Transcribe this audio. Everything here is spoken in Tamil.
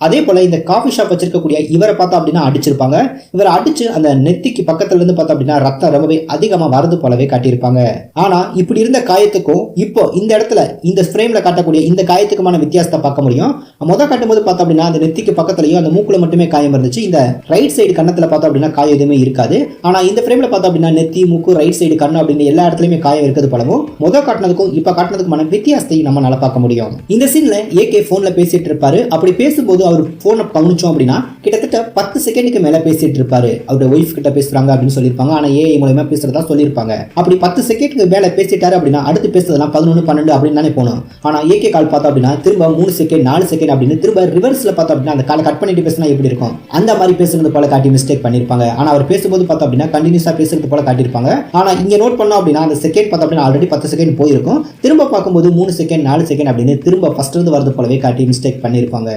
அதே போல இந்த காஃபி ஷாப் வச்சிருக்கக்கூடிய இவரை பார்த்தா அப்படின்னா அடிச்சிருப்பாங்க. இவரை அடிச்சு அந்த நெத்திக்கு பக்கத்துல இருந்து பார்த்தா அப்படின்னா ரத்தம் ரொம்பவே அதிகமா வரது போலவே காட்டியிருப்பாங்க. ஆனா இப்படி இருந்த காயத்துக்கும் இப்போ இந்த இடத்துல இந்த ஃப்ரேம்ல காட்டக்கூடிய இந்த காயத்துக்குமான வித்தியாசத்தை பார்க்க முடியும். முதல் காட்டும் போது பார்த்தா அப்படின்னா அந்த நெத்திக்கு பக்கத்துலயும் அந்த மூக்குல மட்டுமே காயம் இருந்துச்சு. இந்த ரைட் சைடு கண்ணத்துல பார்த்தா அப்படின்னா காயம் எதுவுமே இருக்காது. ஆனா இந்த ஃப்ரேம்ல பார்த்தா அப்படின்னா நெத்தி, மூக்கு, ரைட் சைடு கண்ணு அப்படின்னு எல்லா இடத்துலயுமே காயம் இருக்கிறது போலவும் முதல் காட்டினதுக்கும் இப்ப காட்டினதுக்குமான வித்தியாசத்தை நம்ம நல்லா பார்க்க முடியும். இந்த சீன்ல ஏகே போன்ல பேசிட்டு இருப்பாரு. அப்படி பேசும்போது அவர் போனை கவனிச்சோம் அப்படின்னா கிட்டத்தட்ட 10 செகண்டுக்கு மேல பேசிட்டு இருப்பாரு. அவருடைய ஒய்ஃப் கிட்ட பேசுறாங்க அப்படின்னு சொல்லியிருப்பாங்க. ஆனா ஏஐ மூலமா பேசுறதா சொல்லியிருப்பாங்க. அப்படி 10 செகண்டுக்கு மேல பேசிட்டாரு அப்படின்னா அடுத்து பேசுறதுலாம் 11, 12 அப்படின்னு தானே போகணும். ஆனா ஏகே கால் பார்த்தா அப்படின்னா திரும்ப 3 செகண்ட் 4 செகண்ட் அப்படின்னு திரும்ப ரிவர்ஸ்ல பார்த்தா அப்படின்னா அந்த காலை கட் பண்ணிட்டு பேசினா எப்படி இருக்கும் அந்த மாதிரி பேசுறது போல காட்டி மிஸ்டேக் பண்ணிருப்பாங்க. ஆனா அவர் பேசும்போது பார்த்தா அப்படின்னா கண்டினியூஸா பேசுறது போல காட்டியிருப்பாங்க. ஆனா இங்க நோட் பண்ணோம் அப்படின்னா அந்த செகண்ட் பார்த்தா அப்படின்னா ஆல்ரெடி 10 செகண்ட் போயிருக்கும். திரும்ப பார்க்கும்போது 3 செகண்ட் 4 செகண்ட் அப்படின்னு திரும்ப ஃபர்ஸ்ட் இருந்து வரது போலவே காட்டி மிஸ்டேக் பண்ணிருப்பாங்க.